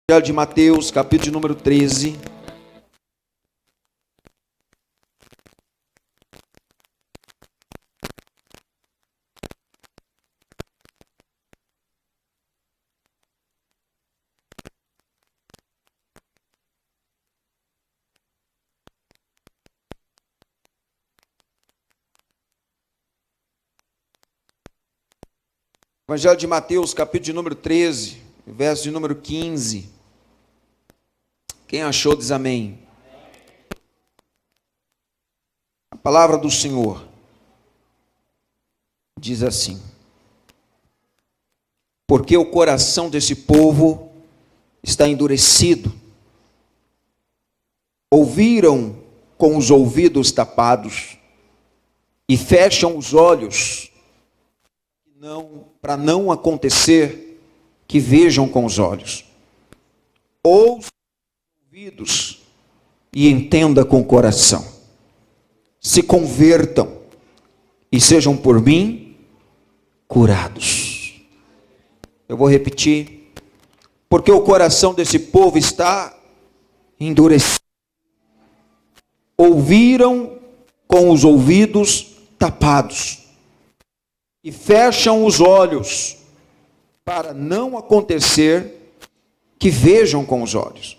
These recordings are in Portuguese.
Evangelho de Mateus, capítulo de número 13. Evangelho de Mateus, capítulo de número 13, verso de número 15. Quem achou diz amém. A palavra do Senhor diz assim: porque o coração desse povo está endurecido, ouviram com os ouvidos tapados e fecham os olhos, para não acontecer que vejam com os olhos, ouçam com os ouvidos e entenda com o coração, se convertam e sejam por mim curados. Eu vou repetir: porque o coração desse povo está endurecido, ouviram com os ouvidos tapados e fecham os olhos, para não acontecer que vejam com os olhos,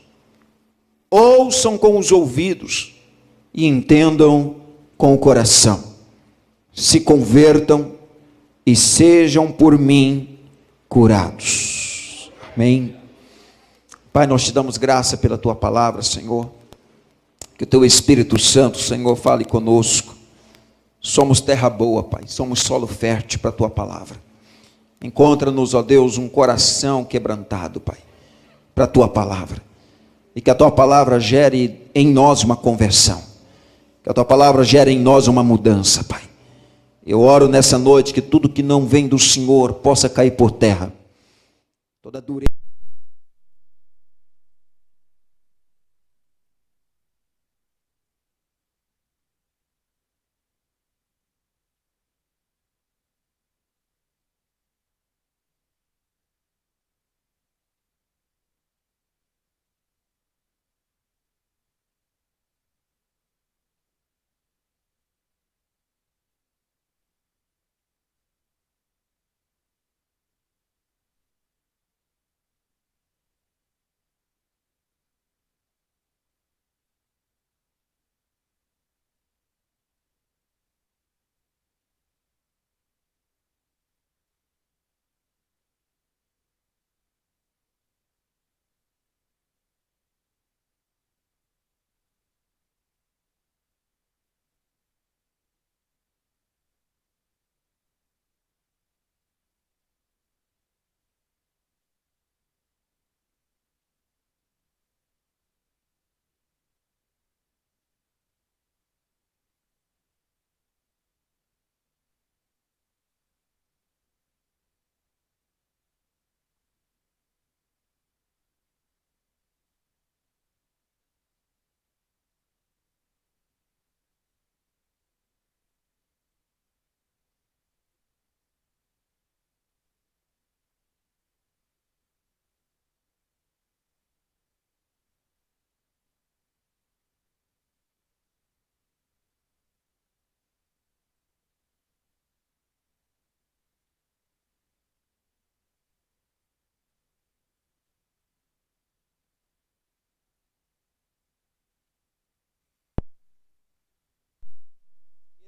ouçam com os ouvidos e entendam com o coração, se convertam e sejam por mim curados. Amém. Pai, nós te damos graça pela tua palavra, Senhor. Que o teu Espírito Santo, Senhor, fale conosco. Somos terra boa, Pai, somos solo fértil para a tua palavra. Encontra-nos, ó Deus, um coração quebrantado, Pai, para a tua palavra. E que a tua palavra gere em nós uma conversão. Que a tua palavra gere em nós uma mudança, Pai. Eu oro nessa noite que tudo que não vem do Senhor possa cair por terra. Toda dureza.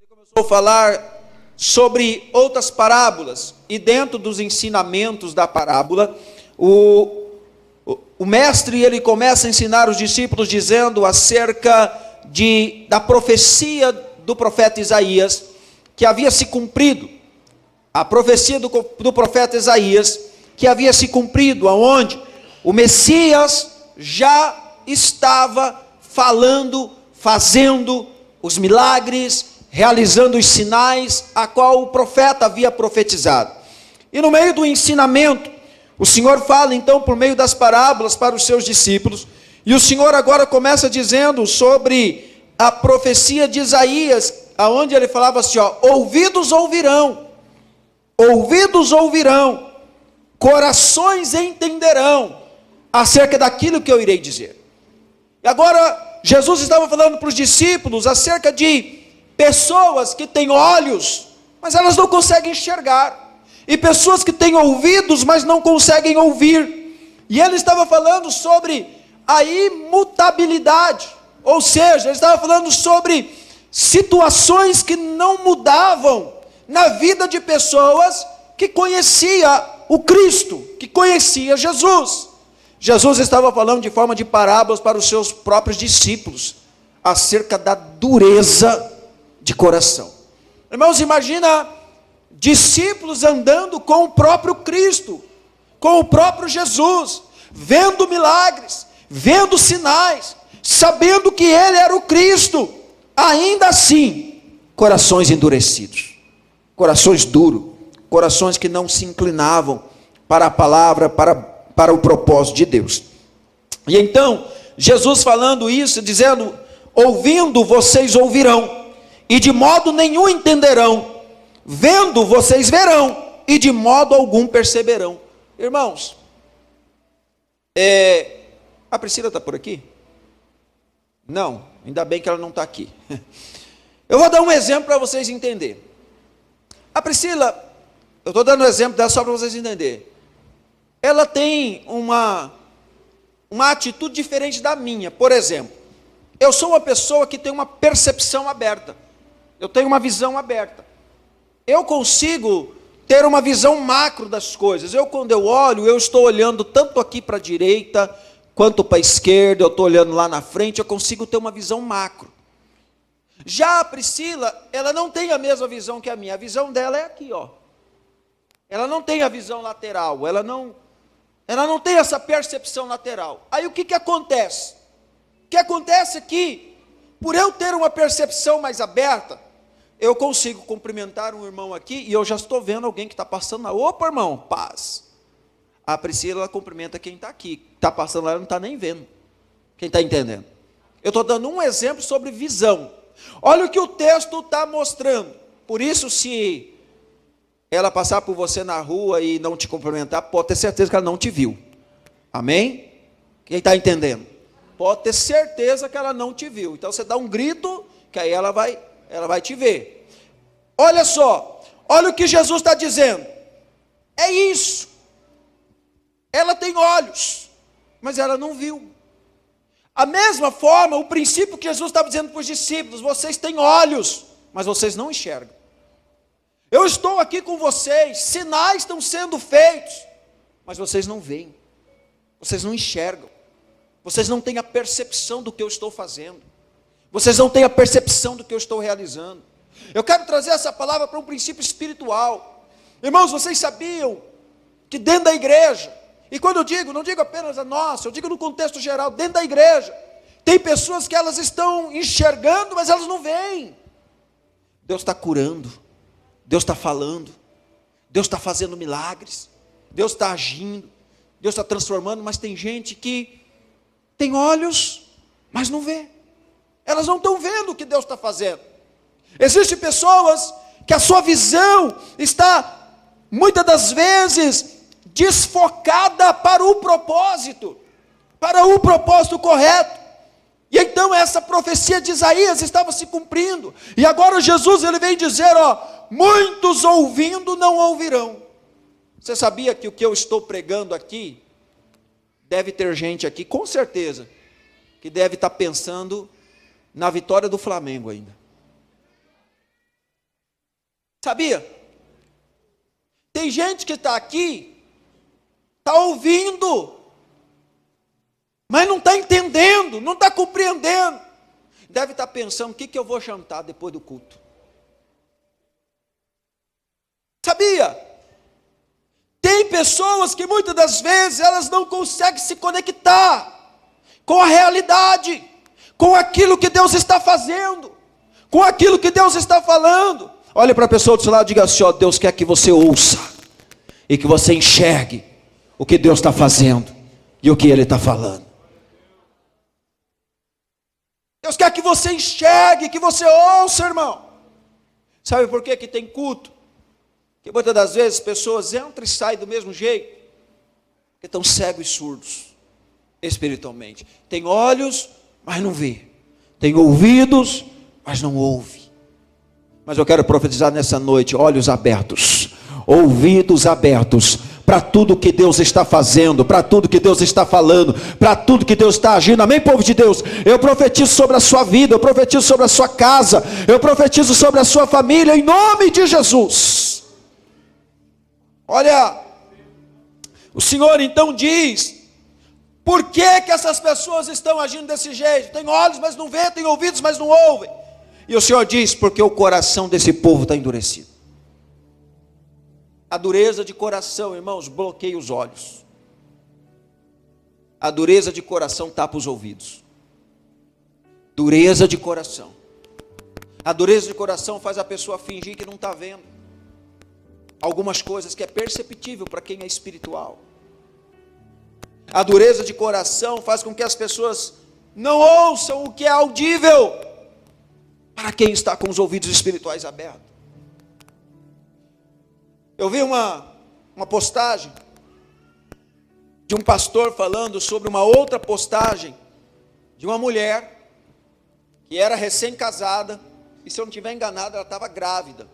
Começou a falar sobre outras parábolas, e dentro dos ensinamentos da parábola, o mestre ele começa a ensinar os discípulos dizendo acerca da profecia do profeta Isaías, que havia se cumprido, a profecia do profeta Isaías, que havia se cumprido, aonde o Messias já estava falando, fazendo os milagres, realizando os sinais a qual o profeta havia profetizado. E no meio do ensinamento, o Senhor fala então por meio das parábolas para os seus discípulos, e o Senhor agora começa dizendo sobre a profecia de Isaías, aonde ele falava assim, ouvidos ouvirão, corações entenderão, acerca daquilo que eu irei dizer. E agora, Jesus estava falando para os discípulos acerca de pessoas que têm olhos, mas elas não conseguem enxergar, e pessoas que têm ouvidos, mas não conseguem ouvir. E ele estava falando sobre a imutabilidade, ou seja, ele estava falando sobre situações que não mudavam na vida de pessoas que conhecia o Cristo, que conhecia Jesus. Jesus estava falando de forma de parábolas para os seus próprios discípulos, acerca da dureza de coração. Irmãos, imagina discípulos andando com o próprio Cristo, com o próprio Jesus, vendo milagres, vendo sinais, sabendo que ele era o Cristo, ainda assim, corações endurecidos, corações duros, corações que não se inclinavam para a palavra, para o propósito de Deus. E então, Jesus falando isso, dizendo: ouvindo vocês ouvirão, e de modo nenhum entenderão, vendo vocês verão, e de modo algum perceberão. Irmãos, a Priscila está por aqui? Não, ainda bem que ela não está aqui. Eu vou dar um exemplo para vocês entenderem. A Priscila, eu estou dando um exemplo dela só para vocês entenderem. Ela tem uma atitude diferente da minha. Por exemplo, eu sou uma pessoa que tem uma percepção aberta. Eu tenho uma visão aberta. Eu consigo ter uma visão macro das coisas. Quando eu olho, eu estou olhando tanto aqui para a direita, quanto para a esquerda, eu estou olhando lá na frente, eu consigo ter uma visão macro. Já a Priscila, ela não tem a mesma visão que a minha. A visão dela é aqui, ó. Ela não tem a visão lateral, ela não tem essa percepção lateral. Aí o que acontece? O que acontece é que, por eu ter uma percepção mais aberta, eu consigo cumprimentar um irmão aqui, e eu já estou vendo alguém que está passando lá. Opa, irmão, paz. A Priscila, ela cumprimenta quem está aqui. Está passando lá, ela não está nem vendo. Quem está entendendo? Eu estou dando um exemplo sobre visão. Olha o que o texto está mostrando. Por isso, se ela passar por você na rua e não te cumprimentar, pode ter certeza que ela não te viu. Amém? Quem está entendendo? Pode ter certeza que ela não te viu. Então você dá um grito, que aí ela vai te ver. Olha só, olha o que Jesus está dizendo. É isso. Ela tem olhos, mas ela não viu. A mesma forma, o princípio que Jesus estava dizendo para os discípulos: vocês têm olhos, mas vocês não enxergam. Eu estou aqui com vocês, sinais estão sendo feitos, mas vocês não veem, vocês não enxergam, vocês não têm a percepção do que eu estou fazendo, vocês não têm a percepção do que eu estou realizando. Eu quero trazer essa palavra para um princípio espiritual. Irmãos, vocês sabiam que dentro da igreja, e quando eu digo, não digo apenas a nossa, eu digo no contexto geral, dentro da igreja, tem pessoas que elas estão enxergando, mas elas não veem. Deus está curando, Deus está falando, Deus está fazendo milagres, Deus está agindo, Deus está transformando, mas tem gente que tem olhos, mas não vê. Elas não estão vendo o que Deus está fazendo. Existem pessoas que a sua visão está, muitas das vezes, desfocada para o propósito correto. E então essa profecia de Isaías estava se cumprindo. E agora Jesus, ele vem dizer, muitos ouvindo não ouvirão. Você sabia que o que eu estou pregando aqui, deve ter gente aqui, com certeza, que deve estar pensando na vitória do Flamengo ainda. Sabia? Tem gente que está aqui, está ouvindo, mas não está entendendo, não está compreendendo. Deve estar pensando: o que eu vou jantar depois do culto? Sabia? Tem pessoas que muitas das vezes elas não conseguem se conectar com a realidade, com aquilo que Deus está fazendo, com aquilo que Deus está falando. Olhe para a pessoa do seu lado e diga assim: Deus quer que você ouça e que você enxergue o que Deus está fazendo e o que Ele está falando. Deus quer que você enxergue, que você ouça, irmão. Sabe por que tem culto? Que muitas das vezes pessoas entram e saem do mesmo jeito, porque estão cegos e surdos. espiritualmente. Tem olhos, mas não vê. Tem ouvidos, mas não ouve. Mas eu quero profetizar nessa noite, olhos abertos, ouvidos abertos, para tudo que Deus está fazendo, para tudo que Deus está falando, para tudo que Deus está agindo. Amém, povo de Deus? Eu profetizo sobre a sua vida, eu profetizo sobre a sua casa, eu profetizo sobre a sua família, em nome de Jesus. Olha, o Senhor então diz, por que que essas pessoas estão agindo desse jeito? Tem olhos, mas não vê, tem ouvidos, mas não ouvem. E o Senhor diz, porque o coração desse povo está endurecido. A dureza de coração, irmãos, bloqueia os olhos. A dureza de coração tapa os ouvidos. Dureza de coração. A dureza de coração faz a pessoa fingir que não está vendo algumas coisas que é perceptível para quem é espiritual. A dureza de coração faz com que as pessoas não ouçam o que é audível para quem está com os ouvidos espirituais abertos. Eu vi uma postagem de um pastor falando sobre uma outra postagem de uma mulher que era recém-casada, e se eu não estiver enganado, ela estava grávida.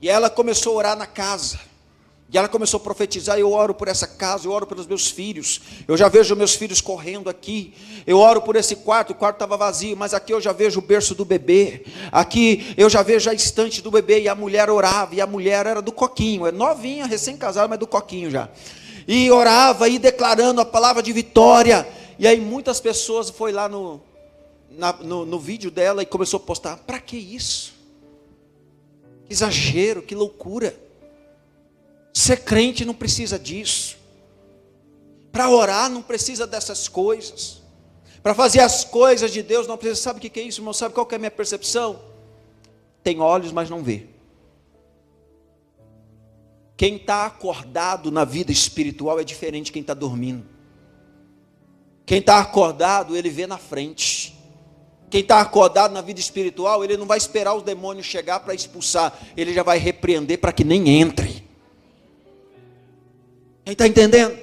E ela começou a orar na casa. E ela começou a profetizar, eu oro por essa casa, eu oro pelos meus filhos, eu já vejo meus filhos correndo aqui, eu oro por esse quarto, o quarto estava vazio, mas aqui eu já vejo o berço do bebê, aqui eu já vejo a estante do bebê, e a mulher orava, e a mulher era do coquinho, é novinha, recém-casada, mas do coquinho já, e orava, e declarando a palavra de vitória, e aí muitas pessoas foi lá no vídeo dela, e começou a postar, para que isso? Que exagero, que loucura. Ser crente não precisa disso. Para orar não precisa dessas coisas. Para fazer as coisas de Deus não precisa. Sabe o que é isso, irmão? Sabe qual que é a minha percepção? Tem olhos, mas não vê. Quem está acordado na vida espiritual é diferente de quem está dormindo. Quem está acordado, ele vê na frente. Quem está acordado na vida espiritual, ele não vai esperar os demônios chegar para expulsar. Ele já vai repreender para que nem entre. Quem está entendendo?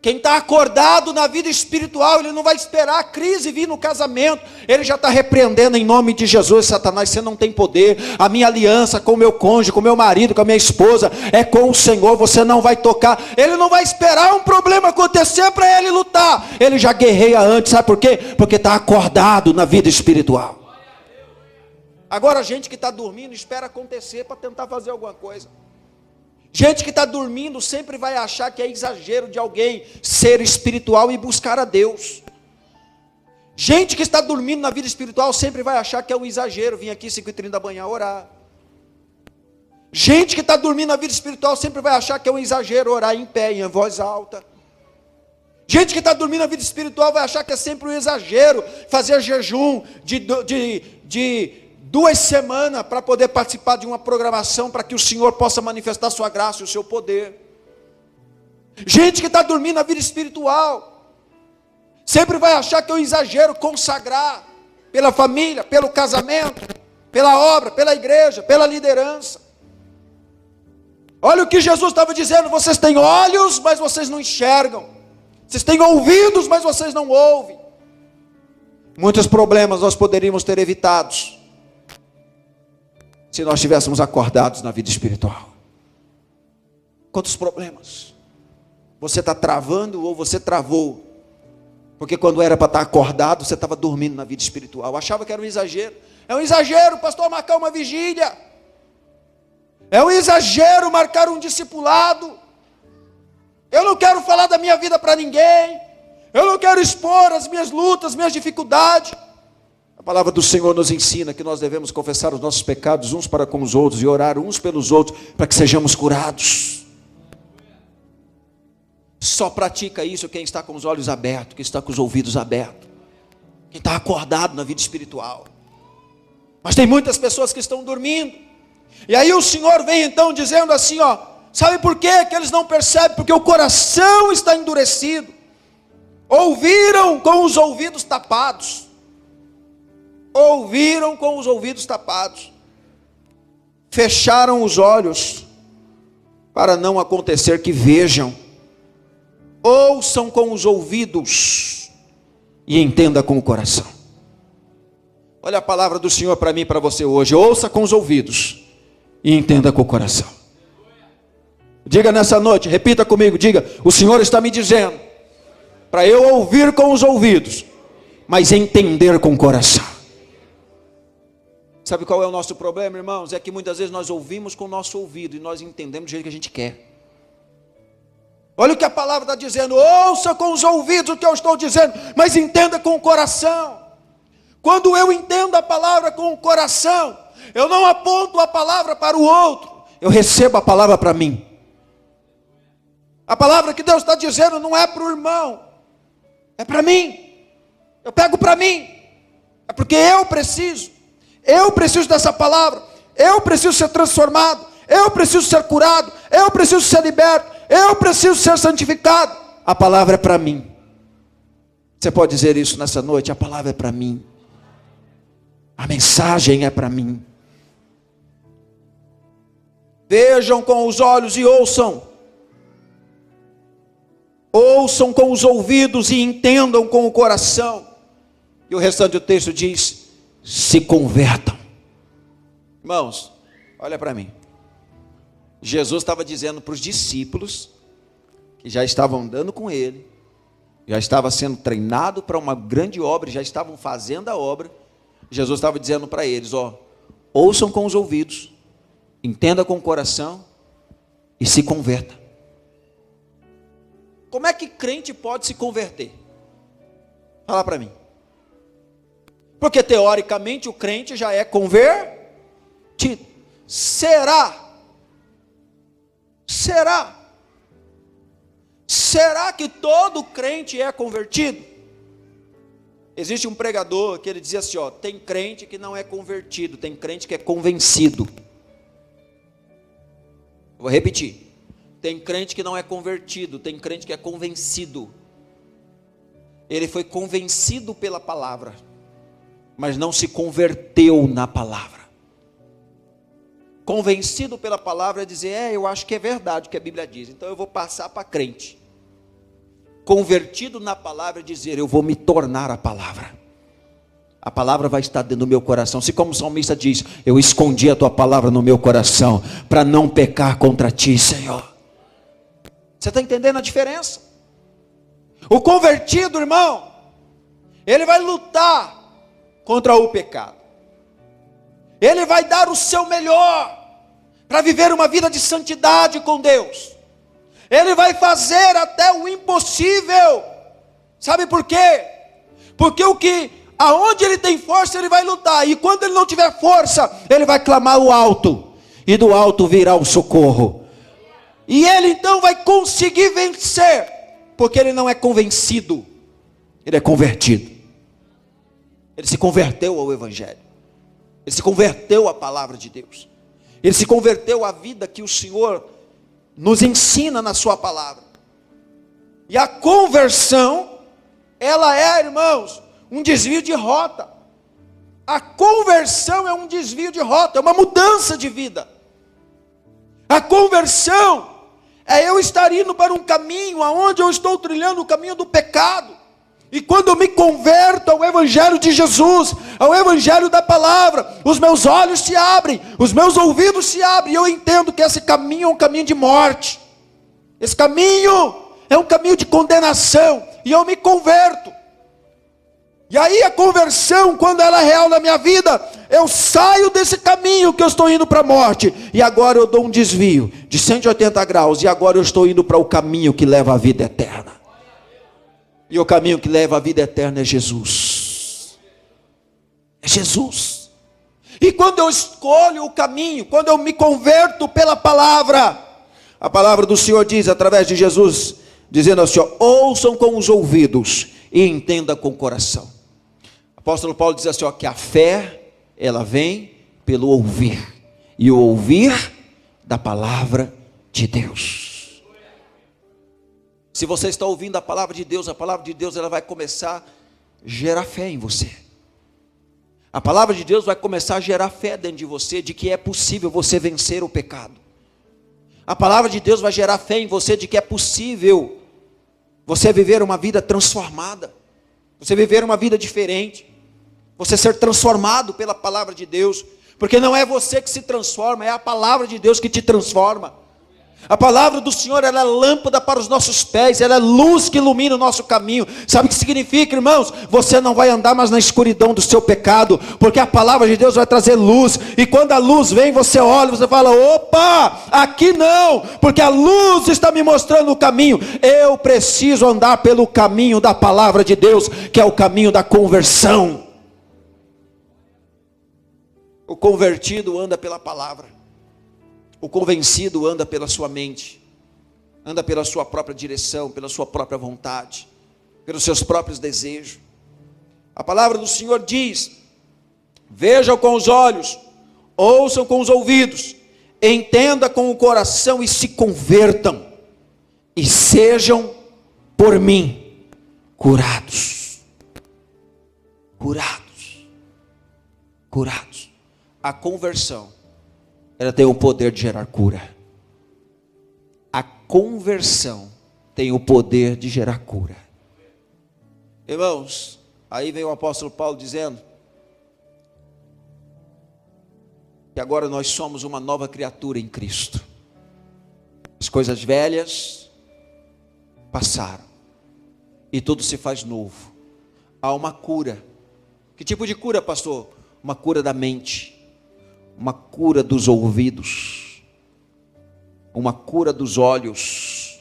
Quem está acordado na vida espiritual, ele não vai esperar a crise vir no casamento, ele já está repreendendo em nome de Jesus. Satanás, você não tem poder, a minha aliança com o meu cônjuge, com o meu marido, com a minha esposa, é com o Senhor, você não vai tocar. Ele não vai esperar um problema acontecer para ele lutar, ele já guerreia antes, sabe por quê? Porque está acordado na vida espiritual. Agora a gente que está dormindo, espera acontecer para tentar fazer alguma coisa. Gente que está dormindo sempre vai achar que é exagero de alguém ser espiritual e buscar a Deus. Gente que está dormindo na vida espiritual sempre vai achar que é um exagero vir aqui 5h30 da manhã orar. Gente que está dormindo na vida espiritual sempre vai achar que é um exagero orar em pé, em voz alta. Gente que está dormindo na vida espiritual vai achar que é sempre um exagero fazer jejum de 2 semanas para poder participar de uma programação para que o Senhor possa manifestar sua graça e o seu poder. Gente que está dormindo na vida espiritual sempre vai achar que é um exagero consagrar pela família, pelo casamento, pela obra, pela igreja, pela liderança. Olha o que Jesus estava dizendo: vocês têm olhos, mas vocês não enxergam. Vocês têm ouvidos, mas vocês não ouvem. Muitos problemas nós poderíamos ter evitados se nós estivéssemos acordados na vida espiritual. Quantos problemas você está travando ou você travou? Porque quando era para estar acordado, você estava dormindo na vida espiritual. Achava que era um exagero. É um exagero, pastor, marcar uma vigília. É um exagero marcar um discipulado. Eu não quero falar da minha vida para ninguém. Eu não quero expor as minhas lutas, minhas dificuldades. A palavra do Senhor nos ensina que nós devemos confessar os nossos pecados uns para com os outros e orar uns pelos outros para que sejamos curados. Só pratica isso quem está com os olhos abertos, quem está com os ouvidos abertos, quem está acordado na vida espiritual. Mas tem muitas pessoas que estão dormindo. E aí o Senhor vem então dizendo assim, sabe por quê que eles não percebem? Porque o coração está endurecido. Ouviram com os ouvidos tapados. Ouviram com os ouvidos tapados. Fecharam os olhos para não acontecer que vejam. ouçam com os ouvidos e entenda com o coração. Olha a palavra do Senhor para mim e para você hoje. Ouça com os ouvidos e entenda com o coração. Diga nessa noite, repita comigo, diga: o Senhor está me dizendo para eu ouvir com os ouvidos, mas entender com o coração. Sabe qual é o nosso problema, irmãos? É que muitas vezes nós ouvimos com o nosso ouvido e nós entendemos do jeito que a gente quer. Olha o que a palavra está dizendo: ouça com os ouvidos o que eu estou dizendo, mas entenda com o coração. Quando eu entendo a palavra com o coração, eu não aponto a palavra para o outro, eu recebo a palavra para mim. A palavra que Deus está dizendo não é para o irmão, é para mim. Eu pego para mim, é porque eu preciso dessa palavra, eu preciso ser transformado, eu preciso ser curado, eu preciso ser liberto, eu preciso ser santificado. A palavra é para mim. Você pode dizer isso nessa noite: a palavra é para mim, a mensagem é para mim. Vejam com os olhos e ouçam com os ouvidos e entendam com o coração. E o restante do texto diz: se convertam. Irmãos, olha para mim. Jesus estava dizendo para os discípulos, que já estavam andando com ele, já estava sendo treinado para uma grande obra, já estavam fazendo a obra. Jesus estava dizendo para eles: ouçam com os ouvidos, entenda com o coração e se converta. Como é que crente pode se converter? Fala para mim. Porque teoricamente o crente já é convertido. Será que todo crente é convertido? Existe um pregador que ele dizia assim: tem crente que não é convertido, tem crente que é convencido. Vou repetir. Tem crente que não é convertido, tem crente que é convencido. Ele foi convencido pela palavra, mas não se converteu na palavra. Convencido pela palavra é dizer: eu acho que é verdade o que a Bíblia diz, então eu vou passar para crente. Convertido na palavra é dizer: eu vou me tornar a palavra. A palavra vai estar dentro do meu coração. Se, como o salmista diz: eu escondi a tua palavra no meu coração, para não pecar contra ti, Senhor. Você está entendendo a diferença? O convertido, irmão, ele vai lutar contra o pecado. Ele vai dar o seu melhor para viver uma vida de santidade com Deus. Ele vai fazer até o impossível. Sabe por quê? Porque aonde ele tem força, ele vai lutar. E quando ele não tiver força, ele vai clamar o alto. E do alto virá o socorro. E ele então vai conseguir vencer. Porque ele não é convencido, ele é convertido. Ele se converteu ao Evangelho. Ele se converteu à palavra de Deus. Ele se converteu à vida que o Senhor nos ensina na sua palavra. E a conversão, ela é, irmãos, um desvio de rota. A conversão é um desvio de rota, é uma mudança de vida. A conversão é eu estar indo para um caminho aonde eu estou trilhando o caminho do pecado. E quando eu me converto ao Evangelho de Jesus, ao Evangelho da palavra, os meus olhos se abrem, os meus ouvidos se abrem, e eu entendo que esse caminho é um caminho de morte. Esse caminho é um caminho de condenação, e eu me converto. E aí a conversão, quando ela é real na minha vida, eu saio desse caminho que eu estou indo para a morte, e agora eu dou um desvio de 180 graus, e agora eu estou indo para o caminho que leva à vida eterna. E o caminho que leva à vida eterna é Jesus. É Jesus. E quando eu escolho o caminho, quando eu me converto pela palavra, a palavra do Senhor diz através de Jesus, dizendo assim: ouçam com os ouvidos e entenda com o coração. O apóstolo Paulo diz assim, que a fé, ela vem pelo ouvir, e o ouvir da palavra de Deus. Se você está ouvindo a palavra de Deus ela vai começar a gerar fé em você. A palavra de Deus vai começar a gerar fé dentro de você, de que é possível você vencer o pecado. A palavra de Deus vai gerar fé em você, de que é possível você viver uma vida transformada, você viver uma vida diferente, você ser transformado pela palavra de Deus, porque não é você que se transforma, é a palavra de Deus que te transforma. A palavra do Senhor, ela é lâmpada para os nossos pés, ela é luz que ilumina o nosso caminho. Sabe o que significa, irmãos? Você não vai andar mais na escuridão do seu pecado, porque a palavra de Deus vai trazer luz, e quando a luz vem, você olha, você fala, opa, aqui não, porque a luz está me mostrando o caminho. Eu preciso andar pelo caminho da palavra de Deus, que é o caminho da conversão. O convertido anda pela palavra. O convencido anda pela sua mente, anda pela sua própria direção, pela sua própria vontade, pelos seus próprios desejos. A palavra do Senhor diz: vejam com os olhos, ouçam com os ouvidos, entenda com o coração e se convertam, e sejam por mim curados. Curados. Curados. A conversão, ela tem o poder de gerar cura. A conversão tem o poder de gerar cura. Irmãos, aí vem o apóstolo Paulo dizendo que agora nós somos uma nova criatura em Cristo. As coisas velhas passaram e tudo se faz novo. Há uma cura. Que tipo de cura, pastor? Uma cura da mente, uma cura dos ouvidos, uma cura dos olhos,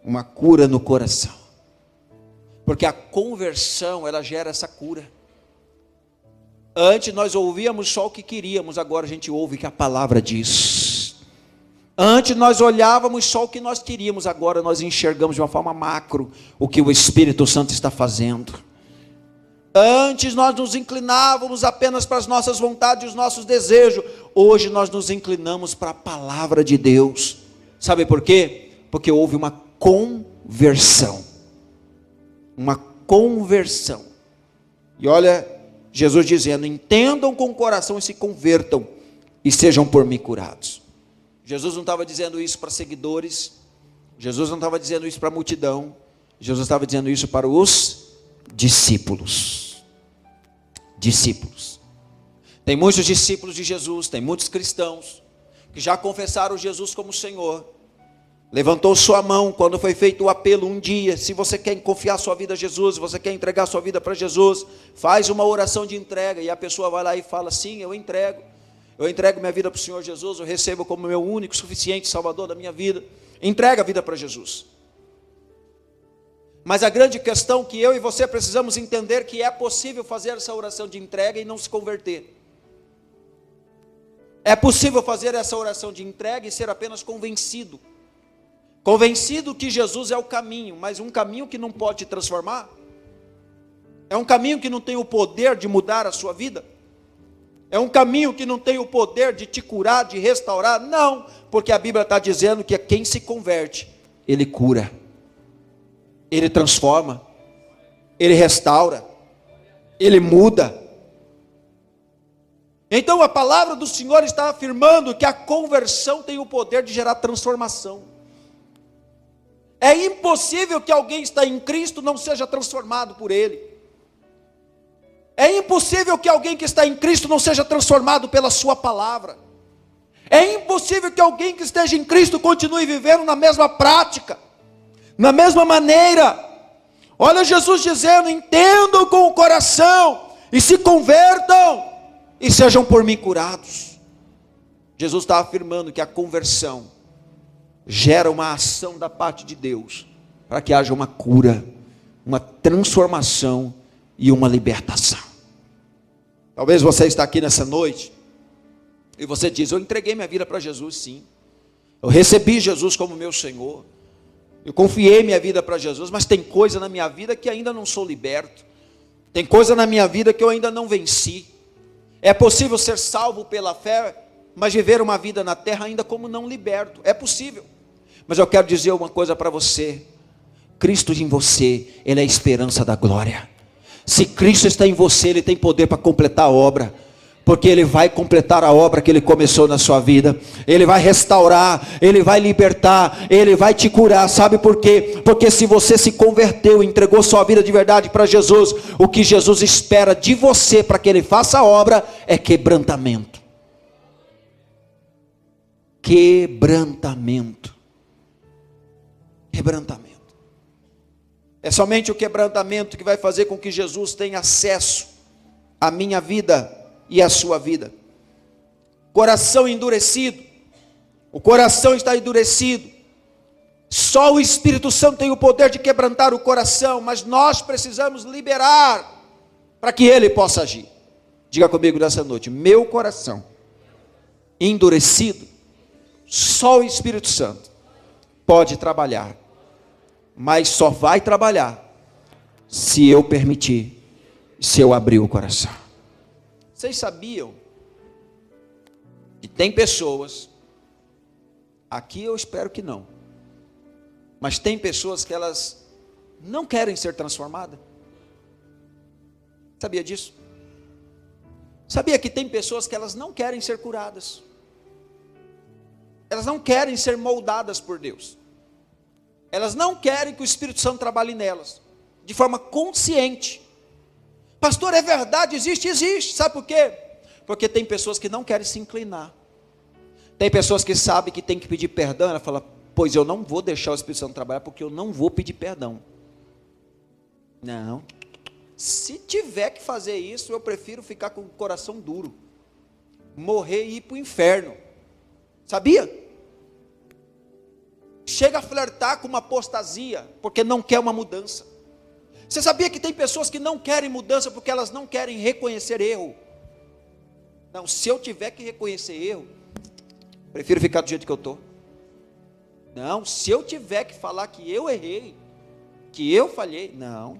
uma cura no coração. Porque a conversão, ela gera essa cura. Antes nós ouvíamos só o que queríamos, agora a gente ouve o que a palavra diz. Antes nós olhávamos só o que nós queríamos, agora nós enxergamos de uma forma macro o que o Espírito Santo está fazendo. Antes nós nos inclinávamos apenas para as nossas vontades e os nossos desejos. Hoje nós nos inclinamos para a palavra de Deus. Sabe por quê? Porque houve uma conversão. Uma conversão. E olha, Jesus dizendo: entendam com o coração e se convertam, e sejam por mim curados. Jesus não estava dizendo isso para seguidores. Jesus não estava dizendo isso para a multidão. Jesus estava dizendo isso para os discípulos. Discípulos. Tem muitos discípulos de Jesus, tem muitos cristãos que já confessaram Jesus como Senhor. Levantou sua mão quando foi feito o apelo um dia. Se você quer confiar sua vida a Jesus, se você quer entregar sua vida para Jesus, faz uma oração de entrega, e a pessoa vai lá e fala: sim, eu entrego minha vida para o Senhor Jesus, eu recebo como meu único, suficiente Salvador da minha vida. Entrega a vida para Jesus. Mas a grande questão que eu e você precisamos entender, que é possível fazer essa oração de entrega e não se converter. É possível fazer essa oração de entrega e ser apenas convencido. Convencido que Jesus é o caminho, mas um caminho que não pode te transformar. É um caminho que não tem o poder de mudar a sua vida. É um caminho que não tem o poder de te curar, de restaurar. Não, porque a Bíblia está dizendo que quem se converte, ele cura. Ele transforma, ele restaura, ele muda. Então a palavra do Senhor está afirmando que a conversão tem o poder de gerar transformação. É impossível que alguém que está em Cristo não seja transformado por Ele. É impossível que alguém que está em Cristo não seja transformado pela sua palavra. É impossível que alguém que esteja em Cristo continue vivendo na mesma prática, na mesma maneira. Olha Jesus dizendo: entendam com o coração e se convertam e sejam por mim curados. Jesus está afirmando que a conversão gera uma ação da parte de Deus, para que haja uma cura, uma transformação e uma libertação. Talvez você está aqui nessa noite e você diz: eu entreguei minha vida para Jesus, sim. Eu recebi Jesus como meu Senhor. Eu confiei minha vida para Jesus, mas tem coisa na minha vida que ainda não sou liberto. Tem coisa na minha vida que eu ainda não venci. É possível ser salvo pela fé, mas viver uma vida na terra ainda como não liberto. É possível. Mas eu quero dizer uma coisa para você: Cristo em você, Ele é a esperança da glória. Se Cristo está em você, Ele tem poder para completar a obra. porque Ele vai completar a obra que Ele começou na sua vida. Ele vai restaurar, Ele vai libertar, Ele vai te curar. Sabe por quê? Porque se você se converteu, entregou sua vida de verdade para Jesus, o que Jesus espera de você para que Ele faça a obra é quebrantamento. Quebrantamento. Quebrantamento. É somente o quebrantamento que vai fazer com que Jesus tenha acesso à minha vida e à sua vida. Coração endurecido. O coração está endurecido. Só o Espírito Santo tem o poder de quebrantar o coração, mas nós precisamos liberar para que Ele possa agir. Diga comigo nessa noite: meu coração endurecido, só o Espírito Santo pode trabalhar, mas só vai trabalhar se eu permitir, se eu abrir o coração. Vocês sabiam que tem pessoas, aqui eu espero que não, mas tem pessoas que elas não querem ser transformadas? Sabia disso? Sabia que tem pessoas que elas não querem ser curadas? Elas não querem ser moldadas por Deus. Elas não querem que o Espírito Santo trabalhe nelas, de forma consciente. Pastor, é verdade, existe. Sabe por quê? Porque tem pessoas que não querem se inclinar. Tem pessoas que sabem que tem que pedir perdão. Ela fala: pois eu não vou deixar o Espírito Santo trabalhar, porque eu não vou pedir perdão. Não. Se tiver que fazer isso, eu prefiro ficar com o coração duro, morrer e ir para o inferno. Sabia? Chega a flertar com uma apostasia, porque não quer uma mudança. Você sabia que tem pessoas que não querem mudança, porque elas não querem reconhecer erro? Não, se eu tiver que reconhecer erro, prefiro ficar do jeito que eu estou. Não, se eu tiver que falar que eu errei, que eu falhei, não.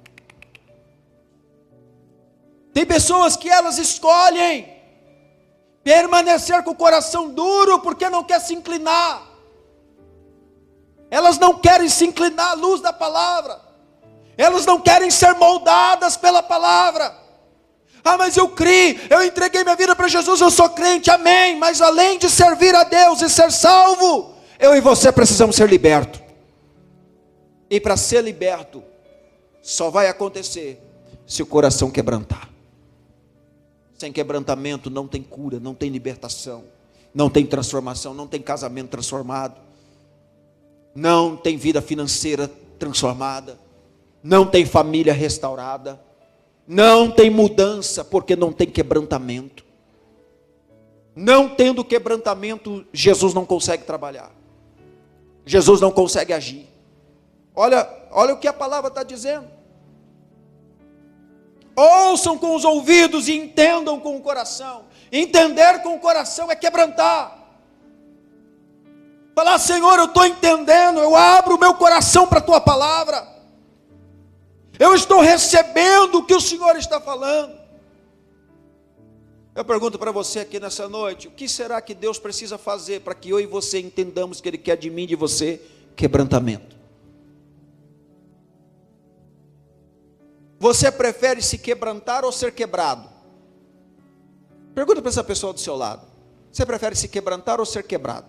Tem pessoas que elas escolhem permanecer com o coração duro, porque não quer se inclinar. Elas não querem se inclinar à luz da palavra. Elas não querem ser moldadas pela palavra. Ah, mas eu criei, eu entreguei minha vida para Jesus, eu sou crente, amém. Mas além de servir a Deus e ser salvo, eu e você precisamos ser libertos. E para ser liberto, só vai acontecer se o coração quebrantar. Sem quebrantamento não tem cura, não tem libertação, não tem transformação, não tem casamento transformado, não tem vida financeira transformada, não tem família restaurada, não tem mudança, porque não tem quebrantamento. Não tendo quebrantamento, Jesus não consegue trabalhar, Jesus não consegue agir. Olha o que a palavra está dizendo. Ouçam com os ouvidos e entendam com o coração. Entender com o coração é quebrantar. Falar: Senhor, eu estou entendendo, eu abro o meu coração para a Tua palavra. Eu estou recebendo o que o Senhor está falando. Eu pergunto para você aqui nessa noite: o que será que Deus precisa fazer para que eu e você entendamos que Ele quer de mim e de você? Quebrantamento. Você prefere se quebrantar ou ser quebrado? Pergunta para essa pessoa do seu lado: você prefere se quebrantar ou ser quebrado?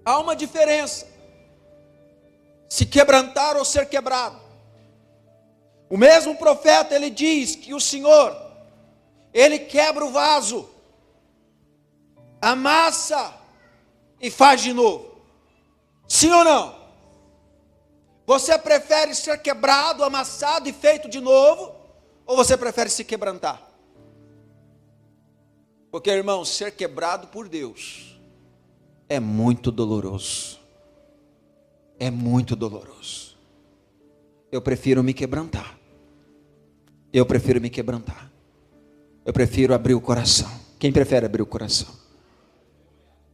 Há uma diferença: se quebrantar ou ser quebrado. O mesmo profeta, ele diz que o Senhor, Ele quebra o vaso, amassa e faz de novo. Sim ou não? Você prefere ser quebrado, amassado e feito de novo? Ou você prefere se quebrantar? Porque, irmão, ser quebrado por Deus é muito doloroso. É muito doloroso. Eu prefiro me quebrantar. Eu prefiro me quebrantar. Eu prefiro abrir o coração. Quem prefere abrir o coração?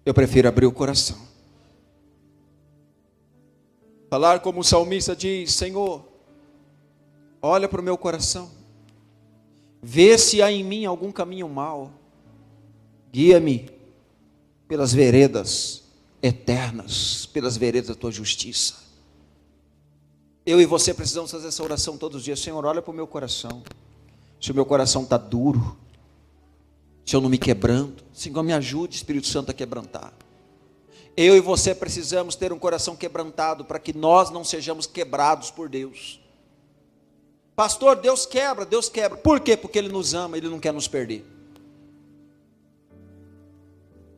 Eu prefiro abrir o coração. Falar como o salmista diz: Senhor, olha para o meu coração, vê se há em mim algum caminho mau, guia-me pelas veredas eternas, pelas veredas da Tua justiça. Eu e você precisamos fazer essa oração todos os dias. Senhor, olha para o meu coração. Se o meu coração está duro, se eu não me quebranto, Senhor, me ajude, Espírito Santo, a quebrantar. Eu e você precisamos ter um coração quebrantado para que nós não sejamos quebrados por Deus. Pastor, Deus quebra. Por quê? Porque Ele nos ama, Ele não quer nos perder.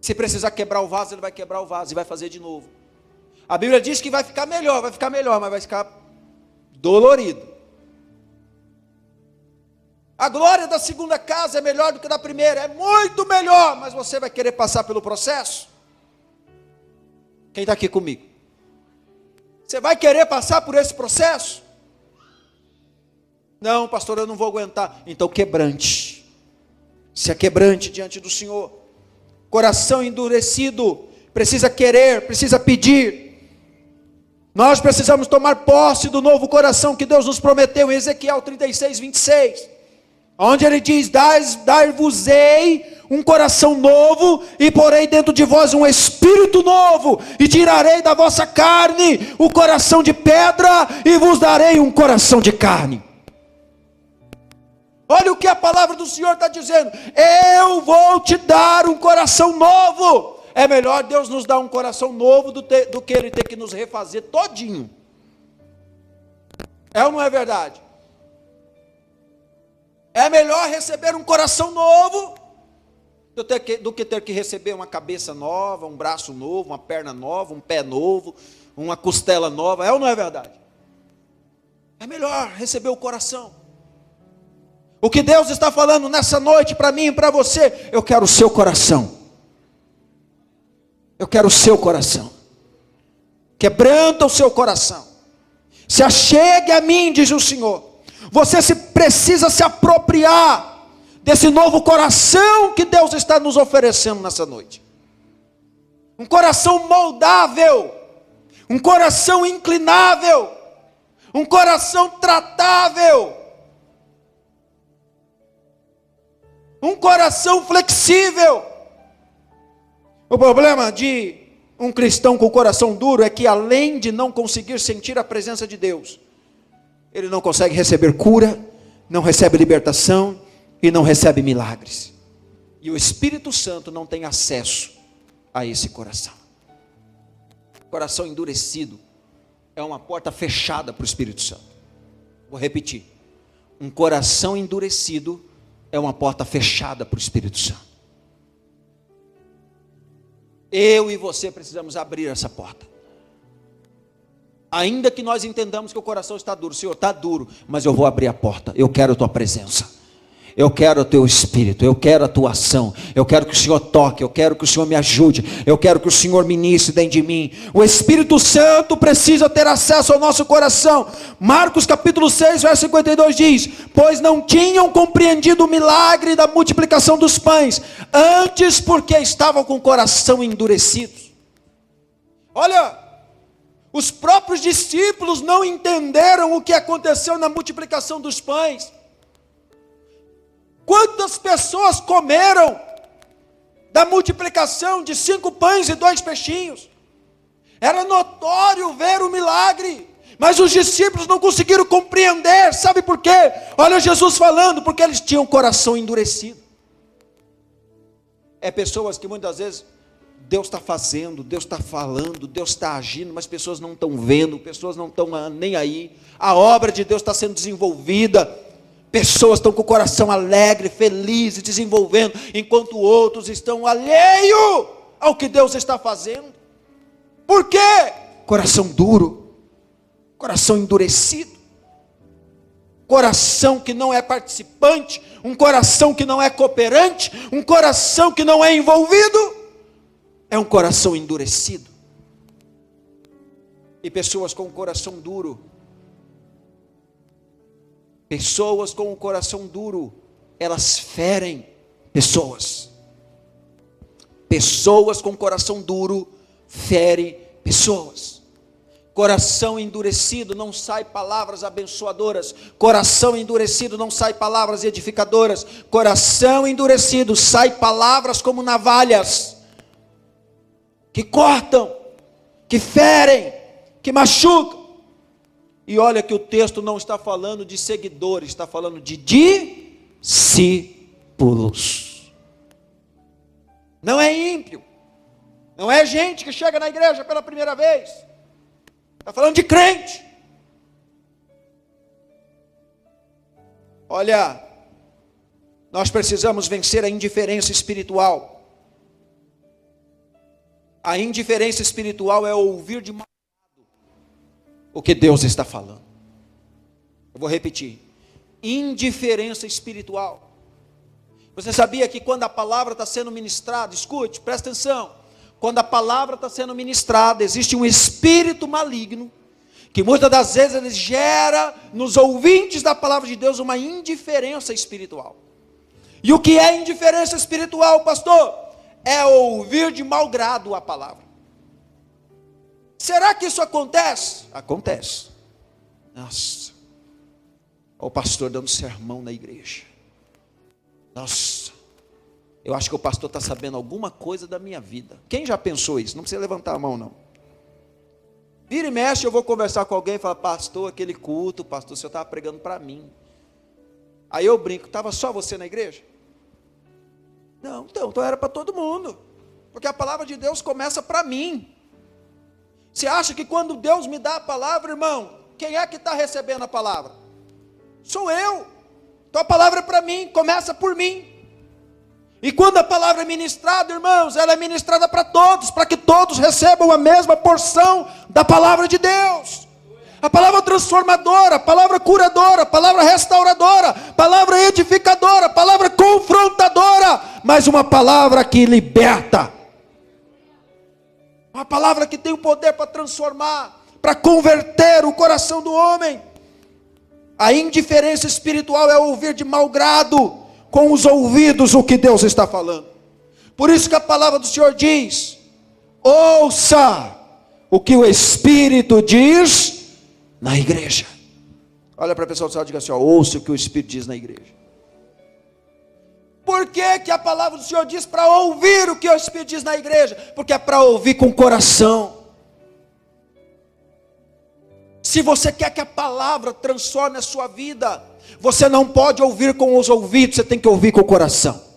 Se precisar quebrar o vaso, Ele vai quebrar o vaso e vai fazer de novo. A Bíblia diz que vai ficar melhor, mas vai ficar dolorido. A glória da segunda casa é melhor do que da primeira, é muito melhor, mas você vai querer passar pelo processo? Quem está aqui comigo? Você vai querer passar por esse processo? Não, pastor, eu não vou aguentar. Então quebrante. Se quebrante diante do Senhor. Coração endurecido, precisa querer, precisa pedir. Nós precisamos tomar posse do novo coração que Deus nos prometeu em Ezequiel 36, 26. Onde Ele diz, dar-vos-ei um coração novo, e porei dentro de vós um espírito novo, e tirarei da vossa carne o coração de pedra, e vos darei um coração de carne. Olha o que a palavra do Senhor está dizendo, eu vou te dar um coração novo. É melhor Deus nos dar um coração novo do que Ele ter que nos refazer todinho. É ou não é verdade? É melhor receber um coração novo do que ter que receber uma cabeça nova, um braço novo, uma perna nova, um pé novo, uma costela nova. É ou não é verdade? É melhor receber o coração. O que Deus está falando nessa noite para mim e para você, eu quero o seu coração. Eu quero o seu coração. Quebranta o seu coração. Se achegue a mim, diz o Senhor. Você precisa se apropriar desse novo coração que Deus está nos oferecendo nessa noite. Um coração moldável, um coração inclinável, um coração tratável, um coração flexível. O problema de um cristão com o coração duro é que, além de não conseguir sentir a presença de Deus, ele não consegue receber cura, não recebe libertação e não recebe milagres. E o Espírito Santo não tem acesso a esse coração. Coração endurecido é uma porta fechada para o Espírito Santo. Vou repetir. Um coração endurecido é uma porta fechada para o Espírito Santo. Eu e você precisamos abrir essa porta. Ainda que nós entendamos que o coração está duro. Senhor, está duro, mas eu vou abrir a porta. Eu quero a tua presença. Eu quero o teu Espírito, eu quero a tua ação, eu quero que o Senhor toque, eu quero que o Senhor me ajude, eu quero que o Senhor ministre dentro de mim. O Espírito Santo precisa ter acesso ao nosso coração. Marcos capítulo 6, verso 52 diz, pois não tinham compreendido o milagre da multiplicação dos pães, antes porque estavam com o coração endurecido. Olha, os próprios discípulos não entenderam o que aconteceu na multiplicação dos pães. Quantas pessoas comeram da multiplicação de 5 pães e 2 peixinhos? Era notório ver o milagre, mas os discípulos não conseguiram compreender. Sabe por quê? Olha Jesus falando, porque eles tinham o coração endurecido. É pessoas que muitas vezes Deus está fazendo, Deus está falando, Deus está agindo, mas pessoas não estão vendo, pessoas não estão nem aí. A obra de Deus está sendo desenvolvida. Pessoas estão com o coração alegre, feliz e desenvolvendo, enquanto outros estão alheios ao que Deus está fazendo. Por quê? Coração duro, coração endurecido, coração que não é participante, um coração que não é cooperante, um coração que não é envolvido, é um coração endurecido. E pessoas com o coração duro, pessoas com o coração duro, elas ferem pessoas. Pessoas com coração duro ferem pessoas. Coração endurecido não sai palavras abençoadoras. Coração endurecido não sai palavras edificadoras. Coração endurecido sai palavras como navalhas, que cortam, que ferem, que machucam. E olha que o texto não está falando de seguidores, está falando de discípulos. Não é ímpio. Não é gente que chega na igreja pela primeira vez. Está falando de crente. Olha, nós precisamos vencer a indiferença espiritual. A indiferença espiritual é ouvir de mal o que Deus está falando. Eu vou repetir. Indiferença espiritual. Você sabia que quando a palavra está sendo ministrada, escute, presta atenção. Quando a palavra está sendo ministrada, existe um espírito maligno, que muitas das vezes ele gera nos ouvintes da palavra de Deus uma indiferença espiritual. E o que é indiferença espiritual, pastor? É ouvir de mau grado a palavra. Será que isso acontece? Acontece. Nossa, o pastor dando sermão na igreja. Nossa, eu acho que o pastor está sabendo alguma coisa da minha vida. Quem já pensou isso? Não precisa levantar a mão não. Vira e mexe, eu vou conversar com alguém e falar, pastor, aquele culto, pastor, o senhor estava pregando para mim. Aí eu brinco, estava só você na igreja? Não, então era para todo mundo. Porque a palavra de Deus começa para mim. Você acha que quando Deus me dá a palavra, irmão, quem é que está recebendo a palavra? Sou eu. Então a palavra é para mim, começa por mim. E quando a palavra é ministrada, irmãos, ela é ministrada para todos, para que todos recebam a mesma porção da palavra de Deus. A palavra transformadora, a palavra curadora, a palavra restauradora, a palavra edificadora, a palavra confrontadora, mas uma palavra que liberta. Uma palavra que tem o poder para transformar, para converter o coração do homem. A indiferença espiritual é ouvir de mau grado, com os ouvidos, o que Deus está falando. Por isso que a palavra do Senhor diz, ouça o que o Espírito diz na igreja. Olha para a pessoa do céu e diga assim, ouça o que o Espírito diz na igreja. Por que a palavra do Senhor diz para ouvir o que o Espírito diz na igreja? Porque é para ouvir com o coração. Se você quer que a palavra transforme a sua vida, você não pode ouvir com os ouvidos, você tem que ouvir com o coração.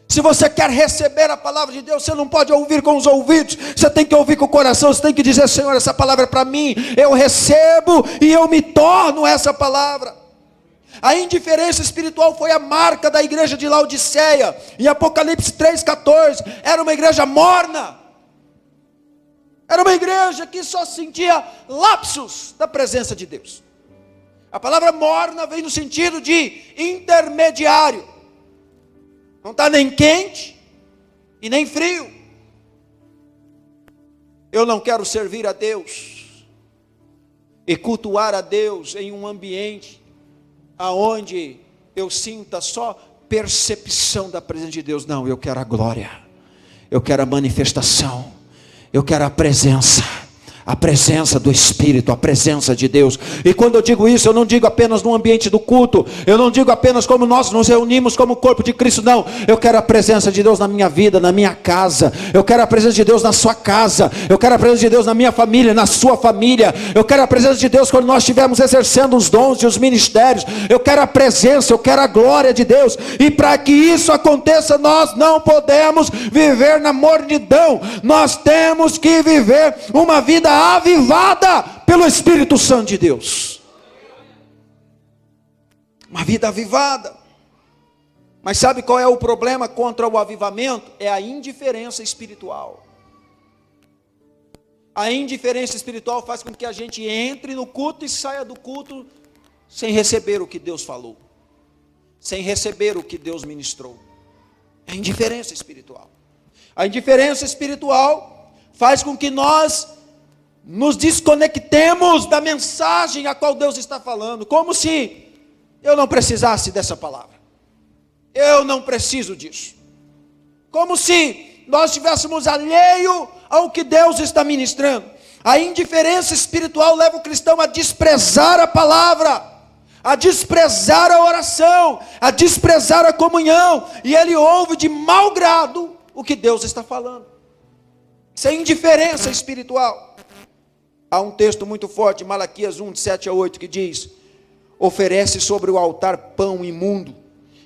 Se você quer receber a palavra de Deus, você não pode ouvir com os ouvidos, você tem que ouvir com o coração, você tem que dizer, Senhor, essa palavra é para mim, eu recebo e eu me torno essa palavra. A indiferença espiritual foi a marca da igreja de Laodiceia, em Apocalipse 3,14, era uma igreja morna, era uma igreja que só sentia lapsos da presença de Deus. A palavra morna vem no sentido de intermediário. Não está nem quente e nem frio. Eu não quero servir a Deus e cultuar a Deus em um ambiente aonde eu sinta só percepção da presença de Deus. Não, eu quero a glória. Eu quero a manifestação. Eu quero a presença do Espírito, a presença de Deus. E quando eu digo isso, eu não digo apenas no ambiente do culto, eu não digo apenas como nós nos reunimos como corpo de Cristo, não. Eu quero a presença de Deus na minha vida, na minha casa. Eu quero a presença de Deus na sua casa. Eu quero a presença de Deus na minha família, na sua família. Eu quero a presença de Deus quando nós estivermos exercendo os dons e os ministérios. Eu quero a presença, eu quero a glória de Deus. E para que isso aconteça, nós não podemos viver na mornidão. Nós temos que viver uma vida avivada pelo Espírito Santo de Deus. Uma vida avivada. Mas sabe qual é o problema contra o avivamento? É a indiferença espiritual. A indiferença espiritual faz com que a gente entre no culto e saia do culto sem receber o que Deus falou, sem receber o que Deus ministrou. É a indiferença espiritual. A indiferença espiritual faz com que nós nos desconectemos da mensagem a qual Deus está falando, como se eu não precisasse dessa palavra, eu não preciso disso, como se nós estivéssemos alheio ao que Deus está ministrando. A indiferença espiritual leva o cristão a desprezar a palavra, a desprezar a oração, a desprezar a comunhão, e ele ouve de mau grado o que Deus está falando. Isso é indiferença espiritual. Há um texto muito forte, Malaquias 1, de 7 a 8, que diz: oferece sobre o altar pão imundo,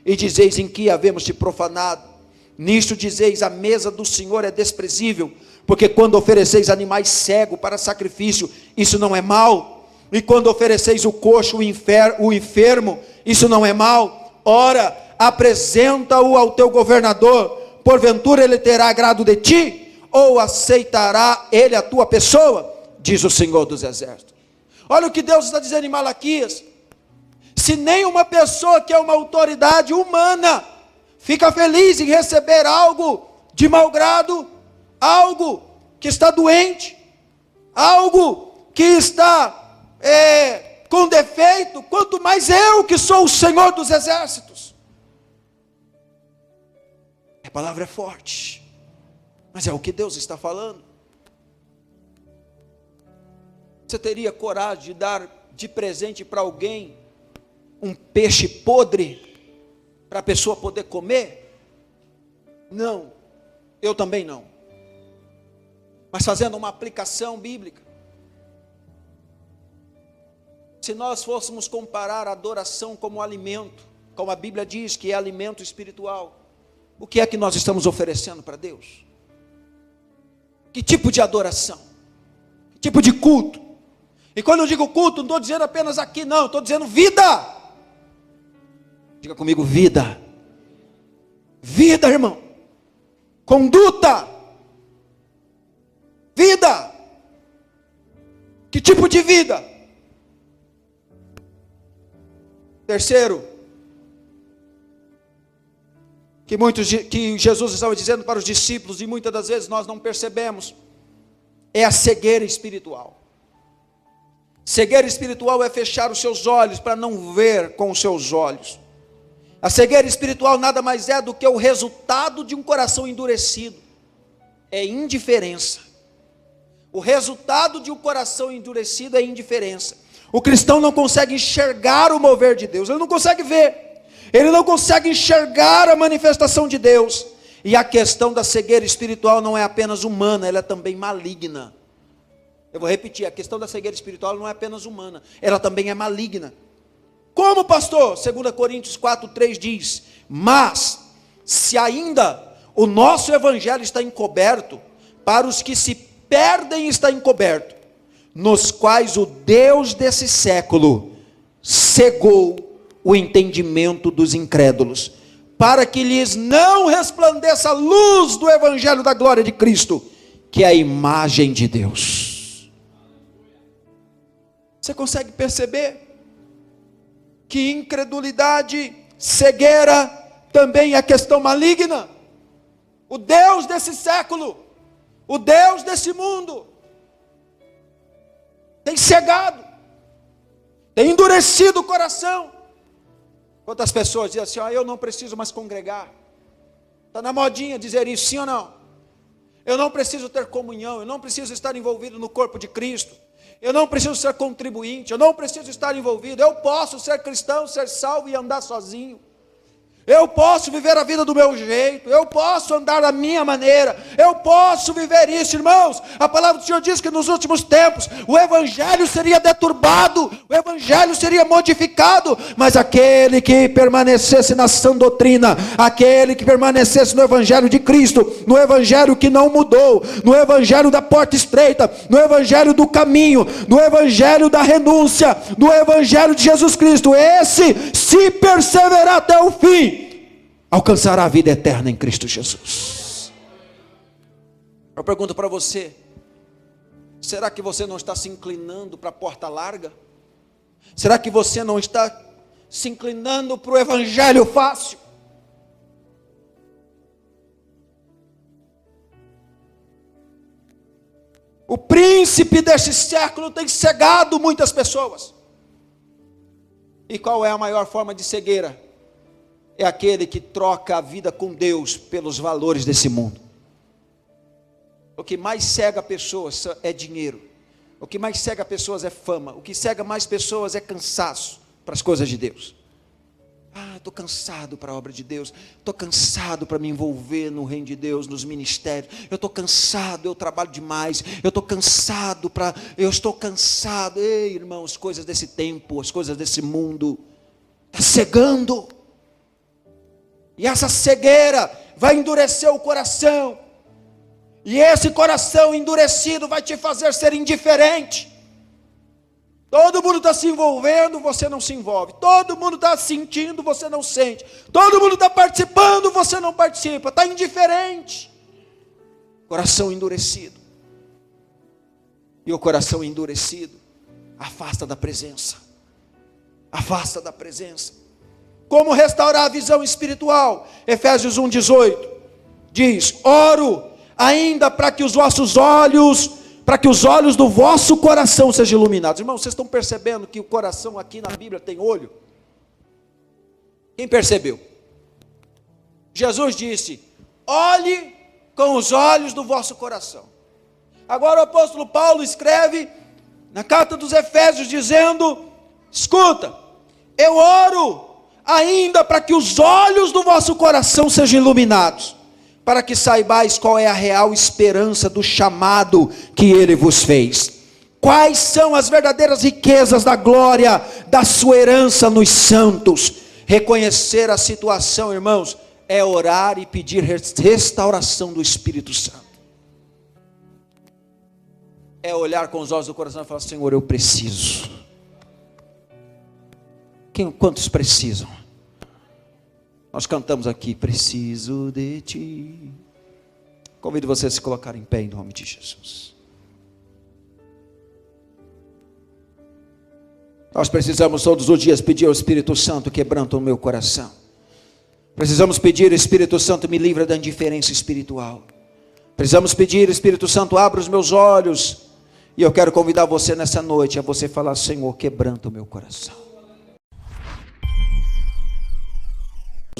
e dizeis: em que havemos te profanado? Nisto dizeis: a mesa do Senhor é desprezível, porque quando ofereceis animais cegos para sacrifício, isso não é mal, e quando ofereceis o coxo, o enfermo, isso não é mal. Ora, apresenta-o ao teu governador, porventura ele terá agrado de ti, ou aceitará ele a tua pessoa? Diz o Senhor dos Exércitos. Olha o que Deus está dizendo em Malaquias: se nem uma pessoa que é uma autoridade humana fica feliz em receber algo de mau grado, algo que está doente, algo que está com defeito, quanto mais eu que sou o Senhor dos Exércitos. A palavra é forte, mas é o que Deus está falando. Você teria coragem de dar de presente para alguém um peixe podre, para a pessoa poder comer? Não, eu também não. Mas fazendo uma aplicação bíblica, se nós fôssemos comparar a adoração como alimento, como a Bíblia diz que é alimento espiritual, o que é que nós estamos oferecendo para Deus? Que tipo de adoração? Que tipo de culto? E quando eu digo culto, não estou dizendo apenas aqui não, estou dizendo vida. Diga comigo: vida. Vida, irmão. Conduta. Vida. Que tipo de vida? Terceiro, que Jesus estava dizendo para os discípulos, e muitas das vezes nós não percebemos, é a cegueira espiritual. Cegueira espiritual é fechar os seus olhos para não ver com os seus olhos. A cegueira espiritual nada mais é do que o resultado de um coração endurecido. É indiferença. O resultado de um coração endurecido é indiferença. O cristão não consegue enxergar o mover de Deus, ele não consegue ver, ele não consegue enxergar a manifestação de Deus. E a questão da cegueira espiritual não é apenas humana, ela é também maligna. Eu vou repetir, a questão da cegueira espiritual não é apenas humana, ela também é maligna. Como, pastor? 2 Coríntios 4:3 diz: mas, se ainda o nosso evangelho está encoberto, para os que se perdem está encoberto, nos quais o Deus desse século cegou o entendimento dos incrédulos, para que lhes não resplandeça a luz do evangelho da glória de Cristo, que é a imagem de Deus. Você consegue perceber que incredulidade, cegueira, também é questão maligna? O Deus desse século, o Deus desse mundo, tem cegado, tem endurecido o coração. Quantas pessoas dizem assim: eu não preciso mais congregar. Está na modinha dizer isso, sim ou não? Eu não preciso ter comunhão, eu não preciso estar envolvido no corpo de Cristo, eu não preciso ser contribuinte, eu não preciso estar envolvido, eu posso ser cristão, ser salvo e andar sozinho. Eu posso viver a vida do meu jeito, eu posso andar da minha maneira, eu posso viver isso, irmãos. A palavra do Senhor diz que nos últimos tempos o evangelho seria deturbado, o evangelho seria modificado, mas aquele que permanecesse na sã doutrina, aquele que permanecesse no evangelho de Cristo, no evangelho que não mudou, no evangelho da porta estreita, no evangelho do caminho, no evangelho da renúncia, no evangelho de Jesus Cristo, esse, se perseverar até o fim, alcançará a vida eterna em Cristo Jesus. Eu pergunto para você: será que você não está se inclinando para a porta larga? Será que você não está se inclinando para o evangelho fácil? O príncipe deste século tem cegado muitas pessoas. E qual é a maior forma de cegueira? É aquele que troca a vida com Deus pelos valores desse mundo. O que mais cega pessoas é dinheiro. O que mais cega pessoas é fama. O que cega mais pessoas é cansaço para as coisas de Deus. Estou cansado para a obra de Deus, estou cansado para me envolver no reino de Deus, nos ministérios, eu estou cansado, eu trabalho demais, eu estou cansado, ei irmãos, coisas desse tempo, as coisas desse mundo, está cegando, e essa cegueira vai endurecer o coração, e esse coração endurecido vai te fazer ser indiferente. Todo mundo está se envolvendo, você não se envolve. Todo mundo está sentindo, você não sente. Todo mundo está participando, você não participa. Está indiferente. Coração endurecido. E o coração endurecido afasta da presença. Afasta da presença. Como restaurar a visão espiritual? Efésios 1,18 diz: oro ainda para que os vossos olhos... para que os olhos do vosso coração sejam iluminados. Irmãos, vocês estão percebendo que o coração aqui na Bíblia tem olho? Quem percebeu? Jesus disse: olhe com os olhos do vosso coração. Agora o apóstolo Paulo escreve na carta dos Efésios dizendo: escuta, eu oro ainda para que os olhos do vosso coração sejam iluminados, para que saibais qual é a real esperança do chamado que ele vos fez. Quais são as verdadeiras riquezas da glória da sua herança nos santos. Reconhecer a situação, irmãos, é orar e pedir restauração do Espírito Santo. É olhar com os olhos do coração e falar: Senhor, eu preciso. Quantos precisam? Nós cantamos aqui: preciso de ti. Convido você a se colocar em pé em nome de Jesus. Nós precisamos todos os dias pedir ao Espírito Santo: quebranta o meu coração. Precisamos pedir: Espírito Santo, me livra da indiferença espiritual. Precisamos pedir: Espírito Santo, abra os meus olhos. E eu quero convidar você nessa noite a você falar: Senhor, quebranta o meu coração.